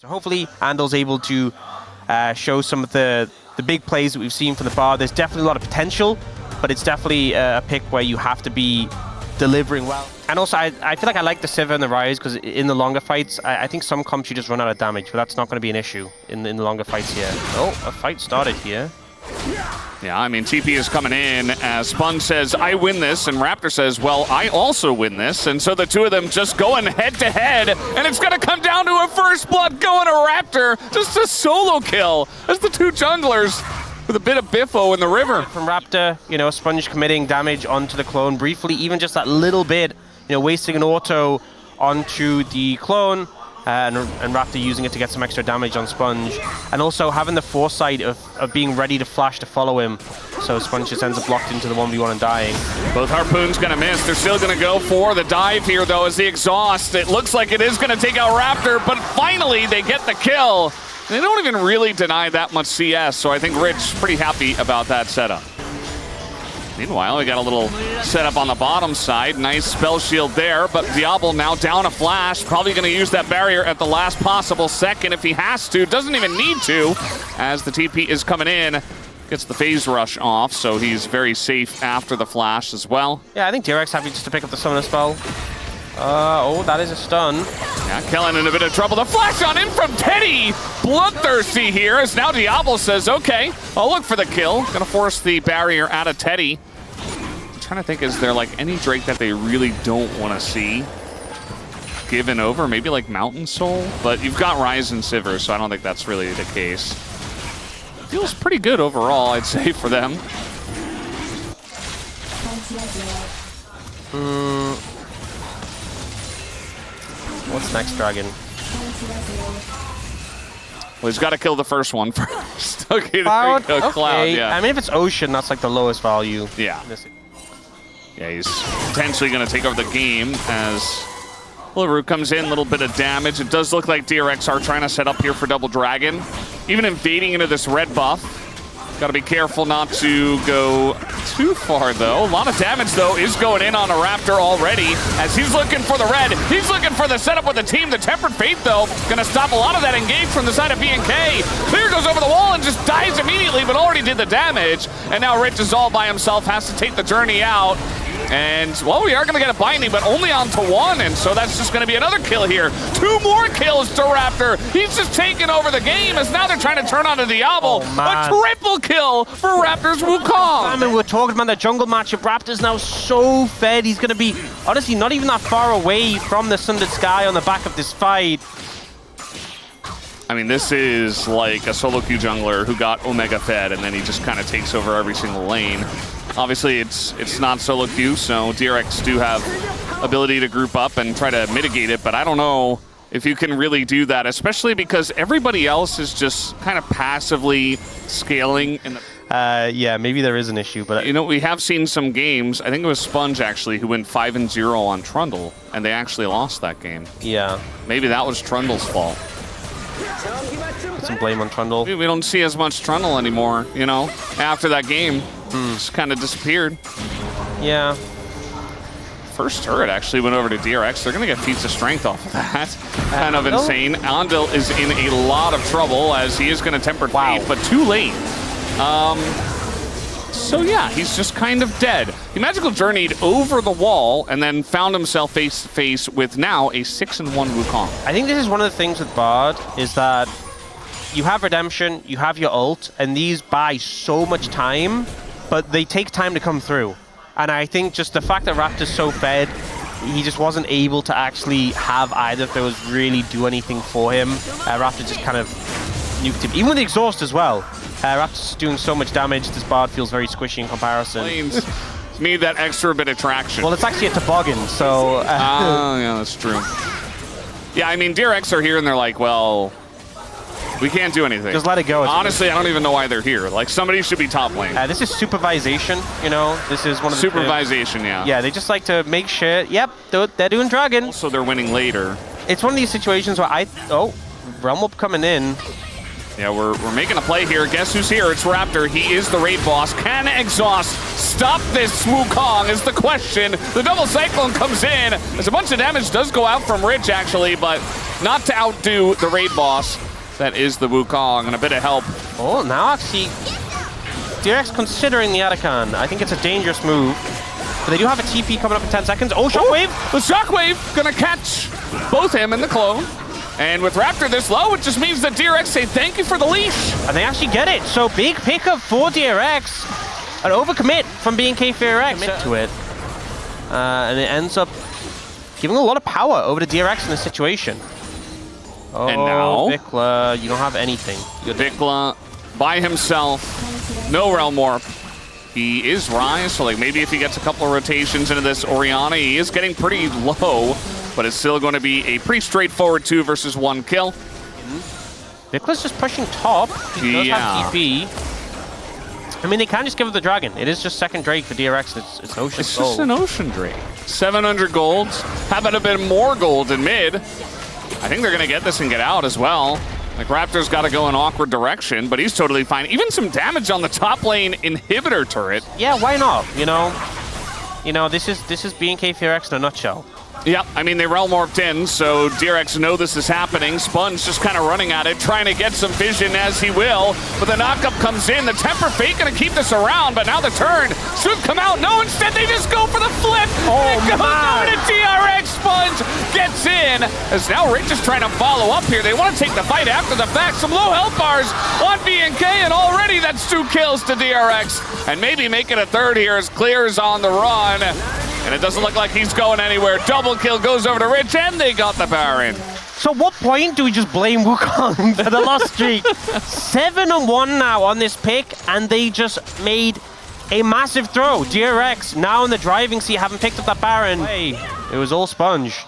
So hopefully Andel's able to show some of the big plays that we've seen from the bar. There's definitely a lot of potential, but it's definitely a pick where you have to be delivering well. And also, I feel like I like the Sivir and the Ryze because in the longer fights, I think some comps you just run out of damage, but that's not going to be an issue in the longer fights here. Oh, a fight started here. Yeah, I mean, TP is coming in as Sponge says, I win this, and Raptor says, well, I also win this. And so the two of them just going head-to-head, and it's going to come down to a first blood going to Raptor. Just a solo kill as the two junglers with a bit of biffo in the river. From Raptor, you know, Sponge committing damage onto the clone briefly, even just that little bit, you know, wasting an auto onto the clone. And Raptor using it to get some extra damage on Sponge. And also having the foresight of being ready to flash to follow him. So Sponge just ends up locked into the 1v1 and dying. Both Harpoon's going to miss. They're still going to go for the dive here, though, as the exhaust. It looks like it is going to take out Raptor, but finally they get the kill. They don't even really deny that much CS, so I think Rich pretty happy about that setup. Meanwhile, we got a little setup on the bottom side. Nice spell shield there, but Diablo now down a flash. Probably going to use that barrier at the last possible second if he has to. Doesn't even need to, as the TP is coming in. Gets the phase rush off, so he's very safe after the flash as well. Yeah, I think DRX happy just to pick up the summoner spell. Oh, that is a stun. Yeah, Kellen in a bit of trouble. The flash on him from Teddy! Bloodthirsty here, as now Diablo says, okay, I'll look for the kill. Gonna force the barrier out of Teddy. Trying to think, is there like any Drake that they really don't want to see given over? Maybe like Mountain Soul, but you've got Ryze and Sivir, so I don't think that's really the case. Feels pretty good overall, I'd say, for them. What's next, Dragon? Well, he's got to kill the first one first. Okay, Cloud? there you go, Cloud, yeah. I mean, if it's Ocean, that's like the lowest value. Yeah. Yeah, he's potentially going to take over the game as OPLoLReplay comes in, a little bit of damage. It does look like DRX are trying to set up here for Double Dragon. Even invading into this red buff. Got to be careful not to go too far, though. A lot of damage, though, is going in on a Raptor already as he's looking for the red. He's looking for the setup with the team. The Tempered Fate, though, going to stop a lot of that engage from the side of BNK. Clear goes over the wall and just dies immediately, but already did the damage. And now Rich is all by himself, has to take the journey out. And, well, we are going to get a binding, but only on to one, and so that's just going to be another kill here. 2 more kills to Raptor. He's just taking over the game, as now they're trying to turn on to Diablo. A triple kill for Raptor's Wukong. I mean, we're talking about the jungle matchup. Raptor's now so fed. He's going to be, honestly, not even that far away from the Sundered Sky on the back of this fight. I mean, this is like a solo queue jungler who got Omega fed, and then he just kind of takes over every single lane. Obviously, it's not solo queue, so DRX do have ability to group up and try to mitigate it, but I don't know if you can really do that, especially because everybody else is just kind of passively scaling. Yeah, maybe there is an issue, but... You know, we have seen some games, I think it was Sponge, actually, who went 5-0 on Trundle, and they actually lost that game. Yeah. Maybe that was Trundle's fault. Put some blame on Trundle. We don't see as much Trundle anymore, you know, after that game. Just kind of disappeared. Yeah. First turret actually went over to DRX. They're going to get feats of strength off of that. Kind of insane. Andel is in a lot of trouble as he is going to Tempered Fate, but too late. So yeah, he's just kind of dead. He magical journeyed over the wall and then found himself face to face with now a 6-1 Wukong. I think this is one of the things with Bard is that you have Redemption, you have your ult, and these buy so much time, but they take time to come through. And I think just the fact that Raptor's so fed, he just wasn't able to actually have either of those really do anything for him. Raptor just kind of nuked him, even with the exhaust as well. Raptor's doing so much damage, this Bard feels very squishy in comparison. Lanes need that extra bit of traction. Well, it's actually a toboggan, so... Oh, yeah, that's true. Yeah, I mean, DRX are here and they're like, well, we can't do anything. Just let it go. Honestly, I don't even know why they're here. Like, somebody should be top lane. This is supervisation, you know? This is one of the... Supervisation, yeah. Yeah, they just like to make sure, yep, they're doing Dragon. So they're winning later. It's one of these situations where Realm Up coming in. Yeah, we're making a play here. Guess who's here? It's Raptor. He is the raid boss. Can Exhaust stop this Wukong is the question. The double cyclone comes in as a bunch of damage does go out from Rich, actually, but not to outdo the raid boss that is the Wukong, and a bit of help. Oh, now actually, DRX considering the Arakan. I think it's a dangerous move. But they do have a TP coming up in 10 seconds. Oh, Shockwave! The Shockwave gonna catch both him and the clone. And with Raptor this low, it just means that DRX say thank you for the leash. And they actually get it. So big pickup for DRX. An overcommit from BNK FEARX. Commit to it. And it ends up giving a lot of power over to DRX in this situation. Oh, and now, Vikla, you don't have anything. Vikla by himself, no Realm Warp. He is Rise, so like maybe if he gets a couple of rotations into this Orianna, he is getting pretty low, but it's still going to be a pretty straightforward 2 versus 1 kill. Vikla's just pushing top. He does have TP. I mean, they can just give it the dragon. It is just second Drake for DRX. It's Ocean It's gold. just an Ocean Drake. 700 gold. How about a bit more gold in mid? I think they're going to get this and get out as well. Like, Raptor's got to go in awkward direction, but he's totally fine. Even some damage on the top lane inhibitor turret. Yeah, why not? You know, this is BNK FEARX in a nutshell. Yep, I mean, they realm warped in, so DRX know this is happening. Spun's just kind of running at it, trying to get some vision as he will. But the knockup comes in. The temper fake going to keep this around, but now the turn should come out. No, instead they just go for the flip. Oh, and it goes man. over to DRX. Sponge gets in. As now Rich is trying to follow up here. They want to take the fight after the fact. Some low health bars on BNK, and already that's 2 kills to DRX. And maybe make it a third here as Clear's on the run. And it doesn't look like he's going anywhere. Double kill goes over to Rich, and they got the Baron. So what point do we just blame Wukong for the lost streak? 7-1 now on this pick, and they just made a massive throw. DRX now in the driving seat, having picked up that Baron. Hey, it was all Sponge.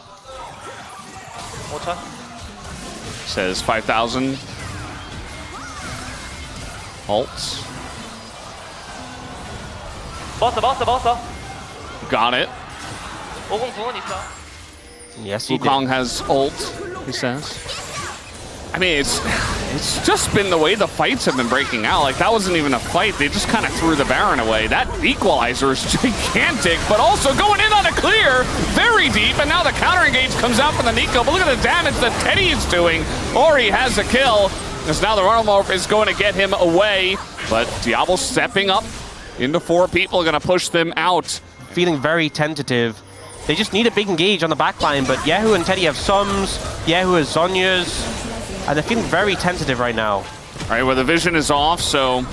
Water? Says 5,000. Ults. 먹었어. Got it. 50 궁은 있어. Yes, he Wukong did. has ult, he says. I mean, it's just been the way the fights have been breaking out. Like, that wasn't even a fight. They just kind of threw the Baron away. That equalizer is gigantic, but also going in on a clear, very deep, and now the counter engage comes out from the Nico. But look at the damage that Teddy is doing. Ori has a kill, as now the Realm Warp is going to get him away. But Diablo stepping up into 4 people, going to push them out. Feeling very tentative. They just need a big engage on the backline, but Yehu and Teddy have Sums, Yehu has Zhonya's, and they're feeling very tentative right now. All right, well, the vision is off, so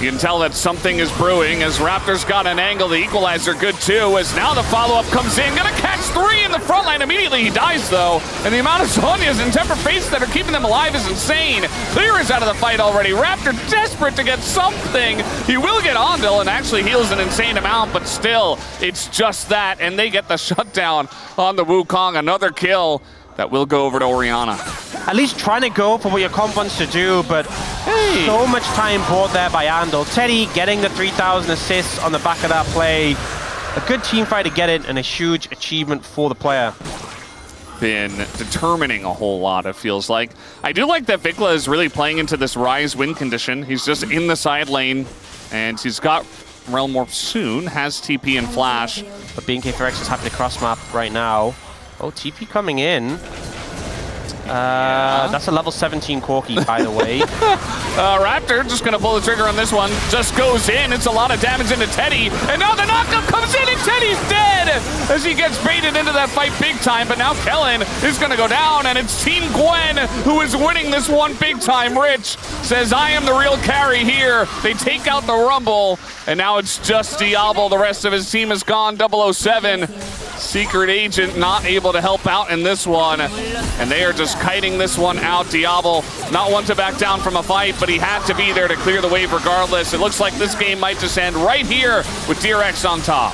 you can tell that something is brewing as Raptor's got an angle. The equalizer good too, as now the follow-up comes in. Gonna catch 3 in the front line. Immediately he dies though, and the amount of Zhonya's and temper faces that are keeping them alive is insane. Clear is out of the fight already. Raptor desperate to get something. He will get Ondil and actually heals an insane amount, but still, it's just that, and they get the shutdown on the Wukong. Another kill that will go over to Orianna. At least trying to go for what your comp wants to do, but so much time bought there by Andal. Teddy getting the 3,000 assists on the back of that play. A good team fight to get it, and a huge achievement for the player. Been determining a whole lot, it feels like. I do like that Vikla is really playing into this Rise win condition. He's just in the side lane, and he's got Realm Warp soon, has TP and Flash. But BNK FEARX is happy to cross map right now. Oh, TP coming in. That's a level 17 Corki, by the way. Raptor just gonna pull the trigger on this one. Just goes in. It's a lot of damage into Teddy. And now the knockup comes in and Teddy's dead as he gets baited into that fight big time. But now Kellen is gonna go down, and it's Team Gwen who is winning this one big time. Rich says, I am the real carry here. They take out the Rumble, and now it's just Diablo. The rest of his team is gone. 007. Secret Agent not able to help out in this one, and they are just kiting this one out. Diablo not one to back down from a fight, but he had to be there to clear the wave regardless. It looks like this game might just end right here with DRX on top.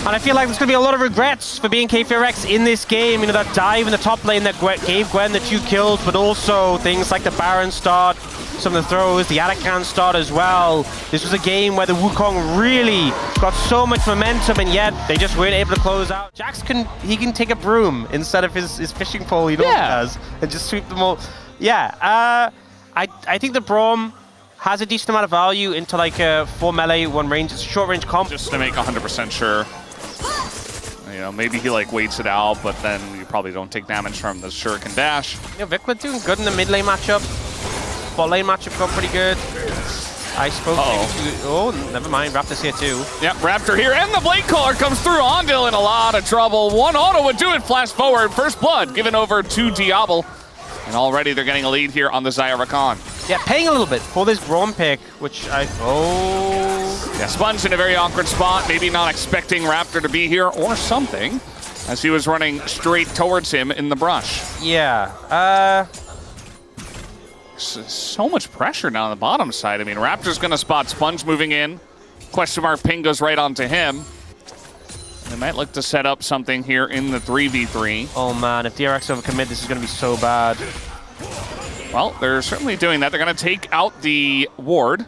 And I feel like there's going to be a lot of regrets for BNK FEARX in this game. You know, that dive in the top lane that gave Gwen the 2 kills, but also things like the Baron start, some of the throws, the Arakan start as well. This was a game where the Wukong really got so much momentum, and yet they just weren't able to close out. Jax can take a broom instead of his fishing pole he normally does, and just sweep them all. Yeah, I think the Braum has a decent amount of value into like a 4 melee, 1 range. It's a short range comp. Just to make 100% sure. You know, maybe he like waits it out, but then you probably don't take damage from the Shuriken dash. You know, Vikla doing good in the mid lane matchup. Bot lane matchup got pretty good. I spoke to... Oh, never mind. Raptor's here too. Yep, Raptor here, and the Blade Caller comes through. Ondil in a lot of trouble. One auto would do it. Flash forward. First blood given over to Diablo. And already they're getting a lead here on the Zyra Rakan. Yeah, paying a little bit for this Braum pick, which I... Oh... Yeah, Sponge in a very awkward spot. Maybe not expecting Raptor to be here or something, as he was running straight towards him in the brush. Yeah, So much pressure down on the bottom side. I mean, Raptor's going to spot Sponge moving in. Question mark ping goes right onto him. They might look to set up something here in the 3v3. Oh man, if DRX overcommit, this is going to be so bad. Well, they're certainly doing that. They're going to take out the ward.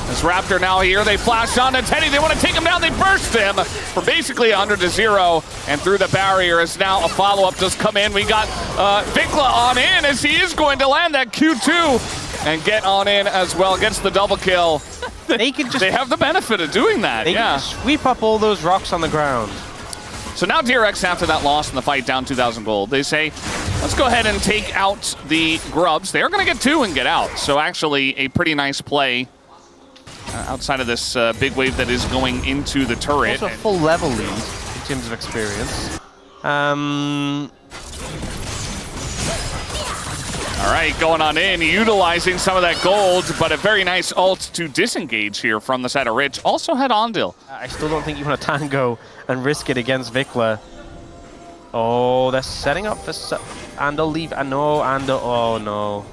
As Raptor now here, they flash on to Teddy. They want to take him down. They burst him for basically 100 to 0. And through the barrier is now a follow-up does come in. We got Vikla on in as he is going to land that Q2 and get on in as well. Gets the double kill. They can just... They have the benefit of doing that, They can sweep up all those rocks on the ground. So now DRX, after that loss in the fight, down 2,000 gold. They say, let's go ahead and take out the grubs. They are going to get 2 and get out. So actually a pretty nice play. Outside of this big wave that is going into the turret. Also a full level lead in terms of experience. All right, going on in, utilizing some of that gold, but a very nice ult to disengage here from the side of Rich. Also had Ondil. I still don't think you want to tango and risk it against Vikla. Oh, they're setting up for... Andal leave. No, Andal... Oh, no.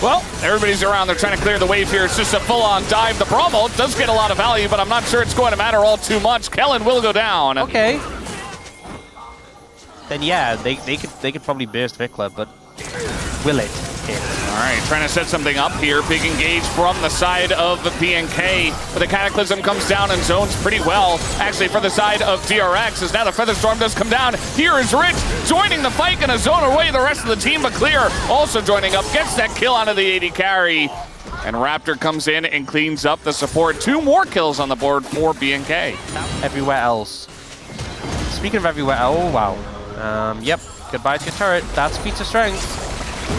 Well, everybody's around. They're trying to clear the wave here. It's just a full-on dive. The Braum ult does get a lot of value, but I'm not sure it's going to matter all too much. Kellen will go down. Okay. Then yeah, they could probably burst Vikla, but will it hit? All right, trying to set something up here. Big engage from the side of the BNK. But the Cataclysm comes down and zones pretty well. Actually, for the side of DRX, as now the Featherstorm does come down. Here is Rich joining the fight, gonna zone away the rest of the team, but Clear also joining up, gets that kill onto the AD carry. And Raptor comes in and cleans up the support. 2 more kills on the board for BNK. Everywhere else. Speaking of everywhere, oh wow. Yep, goodbye to your turret. That's feats of strength.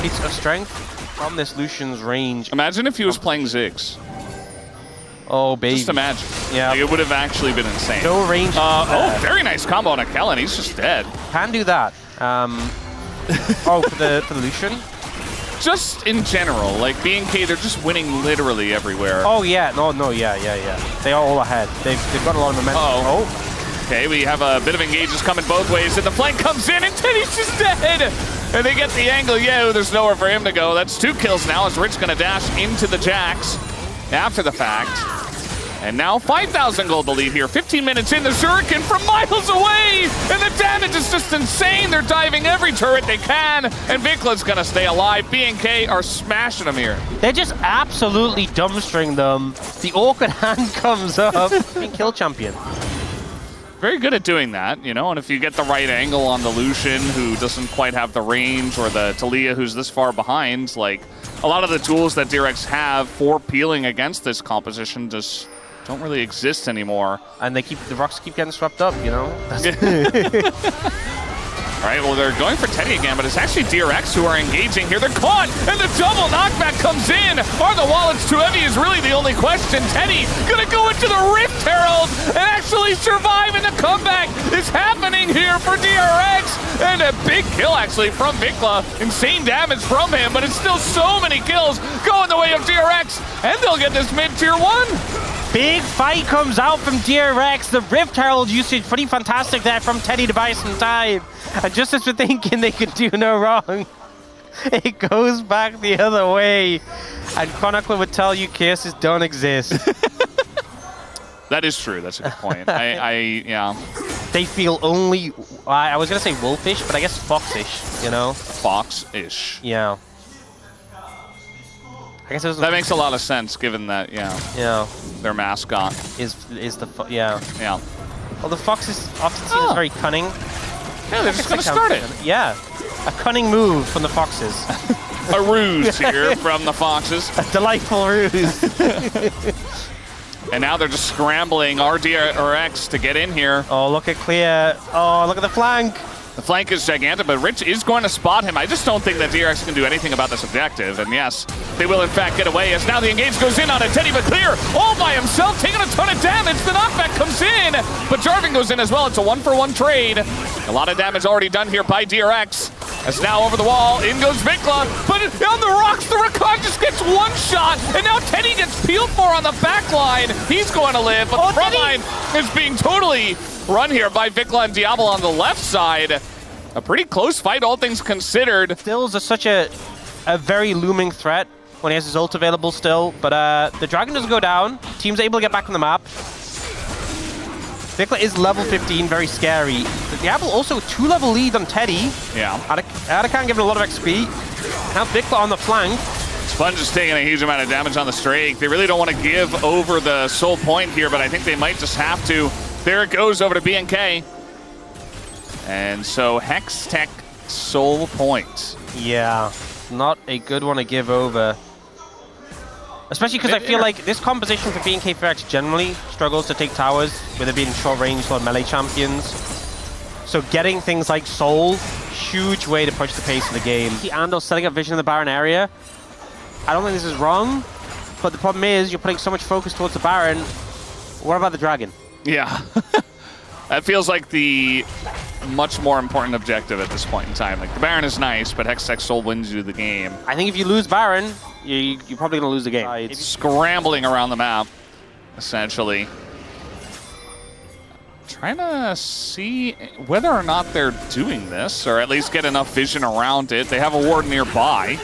Feats of strength from this Lucian's range. Imagine if he was playing Ziggs. Oh, baby. Just imagine. Yeah. Like, it would have actually been insane. No range. Oh, very nice combo on a Kellen. He's just dead. Can do that. Oh, for the Lucian? Just in general, like BNK, they're just winning literally everywhere. Oh, yeah. No, yeah. They are all ahead. They've got a lot of momentum. Oh. Okay, we have a bit of engages coming both ways, and the flank comes in, and Teddy's just dead! And they get the angle. Yeah, there's nowhere for him to go. That's 2 kills now, as Rich gonna dash into the Jax after the fact. And now 5,000 gold to lead here. 15 minutes in, the Shuriken from miles away! And the damage is just insane! They're diving every turret they can, and Vikla's gonna stay alive. BNK are smashing them here. They're just absolutely dumbstring them. The awkward hand comes up. Kill champion. Very good at doing that, you know, and if you get the right angle on the Lucian, who doesn't quite have the range, or the Talia, who's this far behind, like, a lot of the tools that DRX have for peeling against this composition just don't really exist anymore. And the rocks keep getting swept up, you know? All right, well, they're going for Teddy again, but it's actually DRX who are engaging here. They're caught, and the double knockback comes in. Are the wallets too heavy is really the only question. Teddy gonna go into the Rift Herald and actually survive, and the comeback is happening here for DRX. And a big kill, actually, from Vikla. Insane damage from him, but it's still so many kills going the way of DRX, and they'll get this mid-tier 1. Big fight comes out from DRX. The Rift Herald usage pretty fantastic there from Teddy to buy some time. And just as we're thinking they could do no wrong, it goes back the other way. And Chronicler would tell you cases don't exist. That is true. That's a good point. Yeah. They feel only, I was going to say wolfish, but I guess foxish, you know? Fox-ish. Yeah. I guess that makes a lot of sense, given that, yeah, their mascot is the yeah. Well, the fox is often seen as very cunning. Yeah, they're just gonna start it. Yeah, a cunning move from the foxes. A ruse here from the foxes. A delightful ruse. And now they're just scrambling DRX to get in here. Oh, look at clear. Oh, look at the flank. The flank is gigantic, but Rich is going to spot him. I just don't think that DRX can do anything about this objective. And yes, they will in fact get away as now the engage goes in on a Teddy, but clear all by himself, taking a ton of damage. The knockback comes in, but Jarvan goes in as well. It's a 1-for-1 trade. A lot of damage already done here by DRX. As now over the wall, in goes Vikla, but on the rocks, the Rakan just gets one shot, and now Teddy gets peeled for on the back line. He's going to live, but the front line is being totally run here by Vikla and Diablo on the left side. A pretty close fight, all things considered. Stills are such a very looming threat when he has his ult available still, but the Dragon doesn't go down. Team's able to get back on the map. Vikla is level 15, very scary. The Diablo also 2-level lead on Teddy. Yeah. Adakan giving a lot of XP. Now Vikla on the flank. Sponge is taking a huge amount of damage on the Strake. They really don't want to give over the soul point here, but I think they might just have to. There it goes over to BNK. And so Hextech soul point. Yeah, not a good one to give over. Especially because I feel like this composition for BNK FEARX generally struggles to take towers, with it being short range or melee champions. So getting things like Soul, huge way to push the pace of the game. Andal setting up vision in the Baron area. I don't think this is wrong, but the problem is you're putting so much focus towards the Baron. What about the Dragon? Yeah. That feels like the much more important objective at this point in time. Like, the Baron is nice, but Hextech Soul wins you the game. I think if you lose Baron, you're probably going to lose the game. It's scrambling around the map, essentially. Trying to see whether or not they're doing this, or at least get enough vision around it. They have a ward nearby.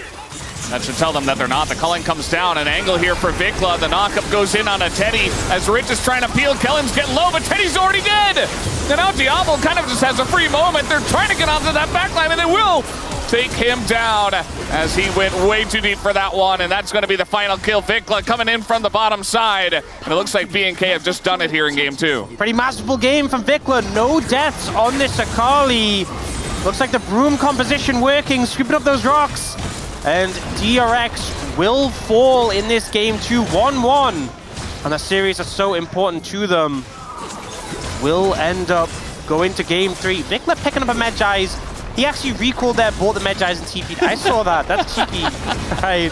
That should tell them that they're not. The culling comes down. An angle here for Vikla. The knockup goes in on a Teddy as Rich is trying to peel. Kellen's getting low, but Teddy's already dead. And now Diablo kind of just has a free moment. They're trying to get onto that backline, and they will take him down as he went way too deep for that one. And that's going to be the final kill. Vikla coming in from the bottom side. And it looks like BNK have just done it here in game 2. Pretty masterful game from Vikla. No deaths on this Akali. Looks like the broom composition working, scooping up those rocks. And DRX will fall in this game 2, 1-1. And the series are so important to them. Will end up going to game 3. Vikla picking up a Medjai's. He actually recalled there, bought the Medjai's and TP'd. I saw that. That's cheeky. Right.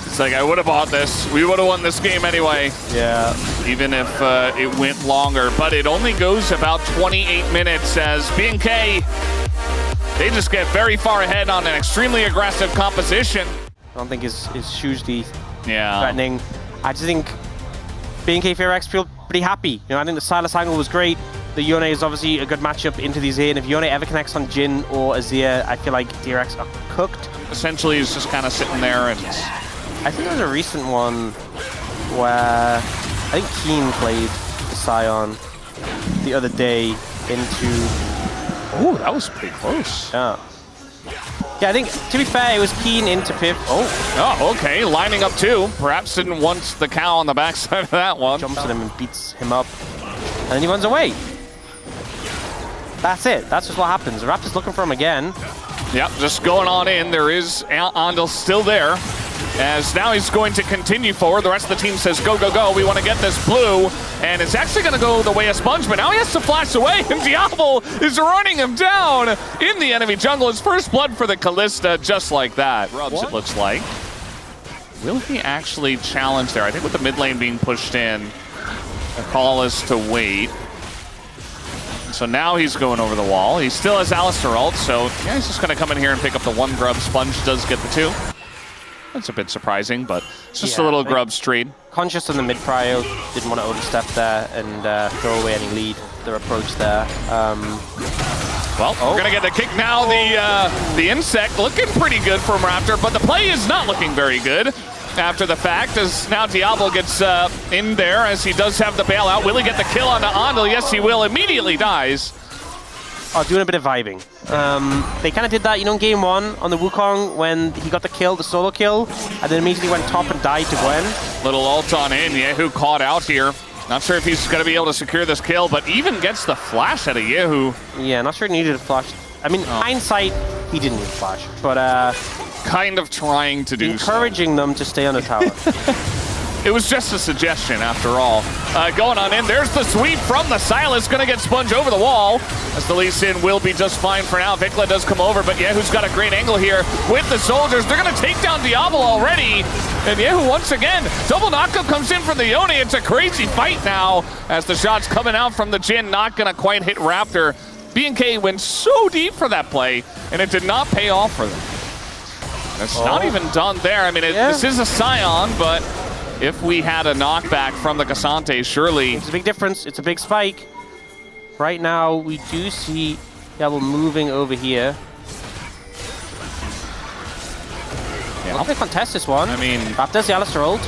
It's like, I would have bought this. We would have won this game anyway. Yeah. Even if it went longer. But it only goes about 28 minutes as BNK, they just get very far ahead on an extremely aggressive composition. I don't think it's hugely Yeah. threatening. I just think BNK FEARX feel pretty happy. You know, I think the Silas angle was great. The Yone is obviously a good matchup into the Azir, and if Yone ever connects on Jhin or Azir, I feel like DRX are cooked. Essentially, he's just kind of sitting there and... I think there was a recent one where I think Keen played the Sion the other day into... Oh, that was pretty close. Yeah. Yeah, I think, to be fair, it was Keen into Piv. Oh, okay. Lining up too. Perhaps didn't want the cow on the backside of that one. Jumps at him and beats him up. And then he runs away. That's it. That's just what happens. The Raptor's looking for him again. Yep, just going on in. There is Andal still there. As now he's going to continue forward. The rest of the team says, go, go, go. We want to get this blue. And it's actually going to go the way of Sponge, but now he has to flash away, and Diablo is running him down in the enemy jungle. His first blood for the Kalista, just like that. Rubs, it looks like. Will he actually challenge there? I think with the mid lane being pushed in, the call is to wait. So now he's going over the wall. He still has Alistar ult, so yeah, he's just going to come in here and pick up the 1 grub. Sponge does get the 2. That's a bit surprising, but it's just a little grubs trade. Conscious on the mid prio, didn't want to overstep there and throw away any lead. Their approach there. Well, we're gonna get the kick now. The insect looking pretty good from Raptor, but the play is not looking very good after the fact, as now Diablo gets in there as he does have the bailout. Will he get the kill on the Andal? Yes, he will. Immediately dies. Oh, doing a bit of vibing. They kind of did that, you know, in game 1 on the Wukong when he got the kill, the solo kill, and then immediately went top and died to Gwen. Little ult on in. Yehu caught out here. Not sure if he's going to be able to secure this kill, but even gets the flash out of Yehu. Yeah, not sure he needed a flash. I mean, hindsight, he didn't need a flash, but kind of trying to do encouraging them to stay on the tower. It was just a suggestion after all. Going on in, there's the sweep from the Sylas, gonna get Sponge over the wall. As the Lee Sin will be just fine for now. Vikla does come over, but Yehu's got a great angle here with the soldiers. They're gonna take down Diablo already. And Yehu once again, double knockup comes in from the Yone. It's a crazy fight now as the shots coming out from the Jhin, not gonna quite hit Raptor. BNK went so deep for that play, and it did not pay off for them. It's not even done there. I mean, this is a Scion, but if we had a knockback from the Cassante, surely... It's a big difference. It's a big spike. Right now, we do see Diablo moving over here. Yeah. How they contest this one? I mean... Raptor's the Alistar ult.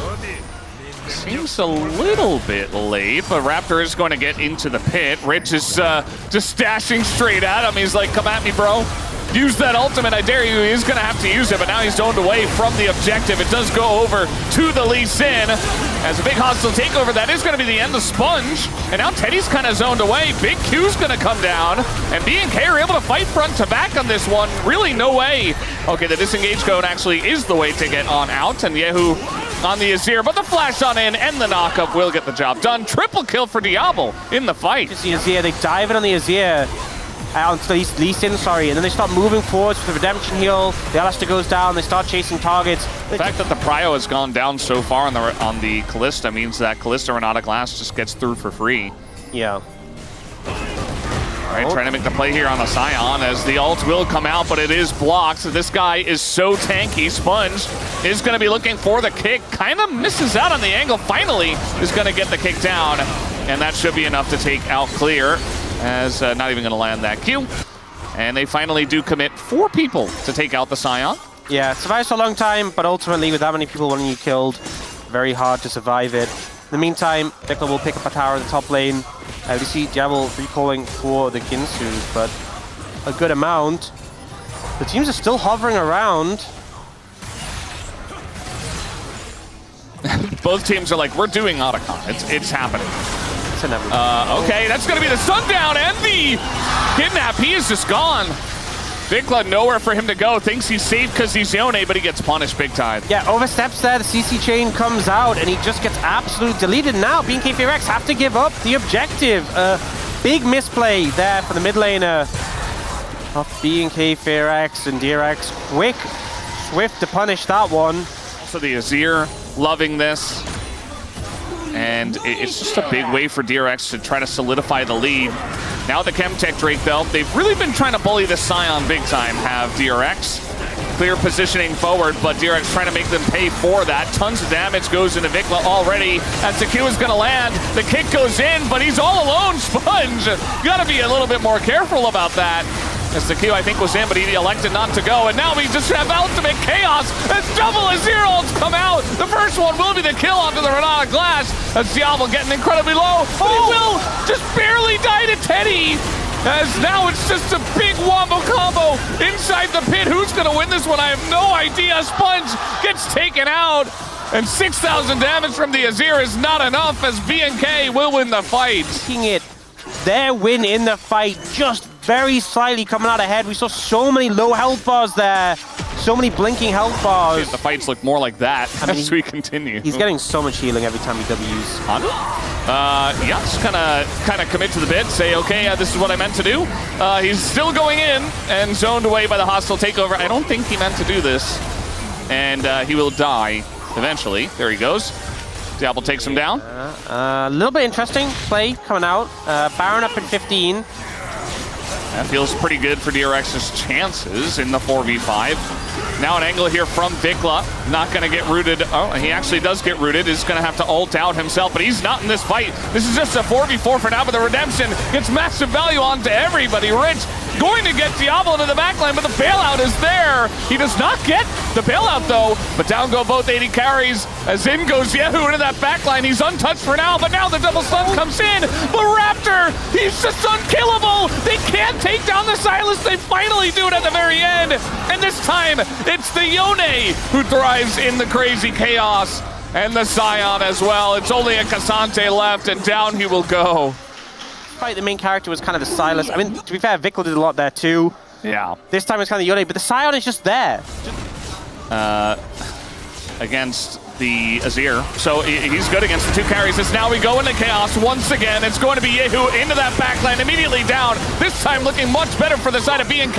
Seems a little bit late, but Raptor is going to get into the pit. Rich is just dashing straight at him. He's like, come at me, bro. Use that ultimate, I dare you. He's going to have to use it, but now he's zoned away from the objective. It does go over to the Lee Sin. As a big hostile takeover, that is going to be the end of Sponge. And now Teddy's kind of zoned away. Big Q's going to come down. And BNK are able to fight front to back on this one. Really no way. Okay, the disengage code actually is the way to get on out. And Yehu on the Azir, but the flash on in and the knockup will get the job done. Triple kill for Diablo in the fight. Just the Azir, they dive in on the Azir. Onto Lee Sin, sorry, and then they start moving forwards for the redemption heal. The Alistar goes down, they start chasing targets. The fact that the Prio has gone down so far on the Kalista means that Kalista Renata Glass just gets through for free. Yeah. All right, trying to make the play here on the Scion as the ult will come out, but it is blocked. So this guy is so tanky. Sponge is going to be looking for the kick. Kind of misses out on the angle. Finally is going to get the kick down, and that should be enough to take out clear. As not even going to land that Q. And they finally do commit 4 people to take out the Scion. Yeah, survives for a long time, but ultimately with that many people wanting you killed, very hard to survive it. In the meantime, Vikla will pick up a tower in the top lane. We see Diablo recalling for the Ginsu, but a good amount. The teams are still hovering around. Both teams are like, we're doing Otacon. It's happening. Okay, that's going to be the sundown and the kidnap. He is just gone. Vikla, nowhere for him to go. Thinks he's safe because he's Yone, but he gets punished big time. Yeah, oversteps there. The CC chain comes out, and he just gets absolutely deleted. Now, BNK FEARX have to give up the objective. Big misplay there for the mid laner of BNK FEARX and DRX. Quick, swift to punish that one. Also, the Azir loving this. And it's just a big way for DRX to try to solidify the lead. Now the Chemtech Drake Belt, they've really been trying to bully the Scion big time, have DRX. Clear positioning forward, but DRX trying to make them pay for that. Tons of damage goes into Vikla already. As the Q is going to land, the kick goes in, but he's all alone, Sponge. You got to be a little bit more careful about that. As the Q, I think, was in, but he elected not to go. And now we just have ultimate chaos as double Azir ults come out. The first one will be the kill onto the Renata Glass. As Diablo getting incredibly low. But he will just barely die to Teddy. As now it's just a big wombo combo inside the pit. Who's going to win this one? I have no idea. Sponge gets taken out. And 6,000 damage from the Azir is not enough as BNK will win the fight. Taking it. Their win in the fight, just very slightly coming out ahead. We saw so many low health bars there, so many blinking health bars. Yeah, the fights look more like that as we continue. He's getting so much healing every time he W's. Yeah, just kind of commit to the bit, say, okay, this is what I meant to do. He's still going in and zoned away by the hostile takeover. I don't think he meant to do this, and he will die eventually. There he goes. Diablo takes him down. A little bit interesting play coming out. Baron up in 15. That feels pretty good for DRX's chances in the 4v5. Now an angle here from Vikla. Not going to get rooted. Oh, he actually does get rooted. He's going to have to ult out himself, but he's not in this fight. This is just a 4v4 for now, but the redemption gets massive value onto everybody. Rich going to get Diablo to the backline, but the bailout is there. He does not get the bailout, though, but down go both 80 carries. As in goes Yehu into that backline. He's untouched for now, but now the double stun comes in. But Raptor, he's just unkillable. They can't take down the Sylas. They finally do it at the very end. And this time, it's the Yone who thrives in the crazy chaos. And the Scion as well. It's only a Cassante left, and down he will go. The main character was kind of the Sylas. I mean, to be fair, Vikla did a lot there too. Yeah. This time it's kind of Yone, but the Scion is just there. Against the Azir. So he's good against the 2 carries. As now we go into chaos once again. It's going to be Yehu into that backline, immediately down. This time looking much better for the side of BNK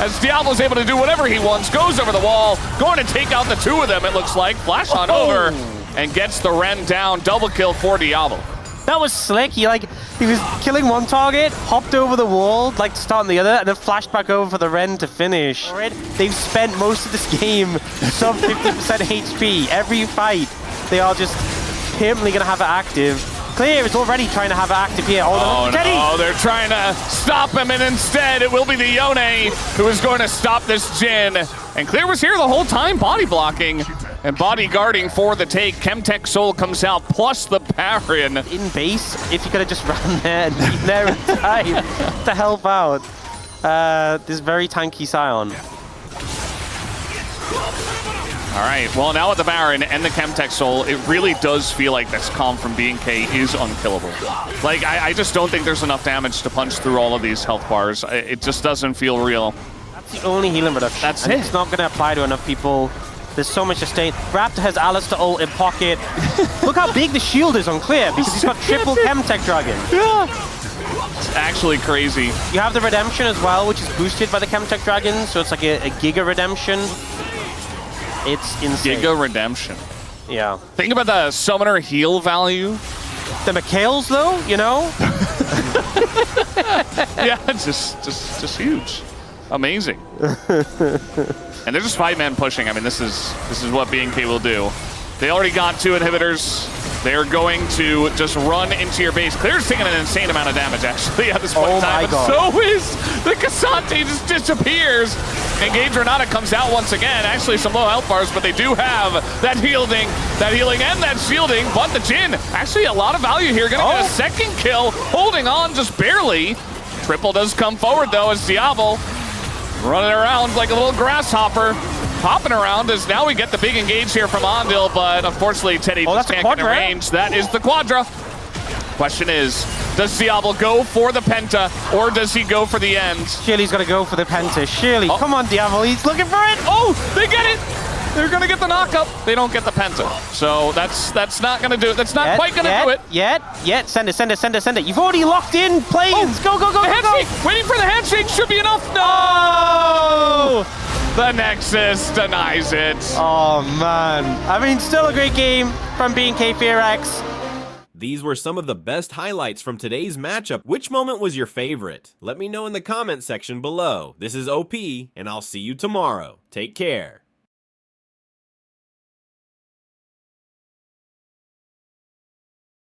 as Diablo's able to do whatever he wants. Goes over the wall, going to take out the 2 of them, it looks like. Flash on over and gets the Ren down. Double kill for Diablo. That was slick. He was killing one target, hopped over the wall, like to start on the other, and then flashed back over for the Ren to finish. They've spent most of this game sub 50% HP. Every fight, they are just permanently going to have it active. Clear is already trying to have it active here. Oh no, they're trying to stop him, and instead it will be the Yone who is going to stop this Jhin. And Clear was here the whole time, body blocking and bodyguarding for the take. Chemtech Soul comes out, plus the Baron. In base, if you could have just run there and been there in time to help out this very tanky Sion. All right, well now with the Baron and the Chemtech Soul, it really does feel like this comp from BNK is unkillable. Like, I just don't think there's enough damage to punch through all of these health bars. It just doesn't feel real. That's the only healing reduction. That's and it. It's not going to apply to enough people. There's so much sustain. Raptor has Alistair ult in pocket. Look how big the shield is on Clear because he's got triple Chemtech Dragon. Yeah. It's actually crazy. You have the Redemption as well, which is boosted by the Chemtech Dragon, so it's like a Giga Redemption. It's insane. Giga Redemption. Yeah. Think about the summoner heal value. The McHale's though, you know? Yeah, it's just huge. Amazing. And they're just 5-man pushing. I mean, this is what BNK will do. They already got 2 inhibitors. They're going to just run into your base. Clear's taking an insane amount of damage, actually, at this point in time. But so is the Cassante, just disappears. Engage Renata comes out once again. Actually, some low health bars, but they do have that healing and that shielding. But the Jhin, actually a lot of value here. Gonna get a second kill, holding on just barely. Triple does come forward, though, as Diablo running around like a little grasshopper. Hopping around as now we get the big engage here from Ondil, but unfortunately Teddy just can't get in range. That is the Quadra. Question is, does Diablo go for the Penta or does he go for the end? Surely he's got to go for the Penta. Surely, come on Diablo, he's looking for it. Oh, they get it. They're gonna get the knockup. They don't get the Penta. So that's not gonna do it. That's not quite gonna do it. Yet. Send it. You've already locked in planes. Go. The handshake. Waiting for the handshake should be enough. No! The Nexus denies it. Oh, man. I mean, still a great game from BNK FEARX. These were some of the best highlights from today's matchup. Which moment was your favorite? Let me know in the comment section below. This is OP, and I'll see you tomorrow. Take care.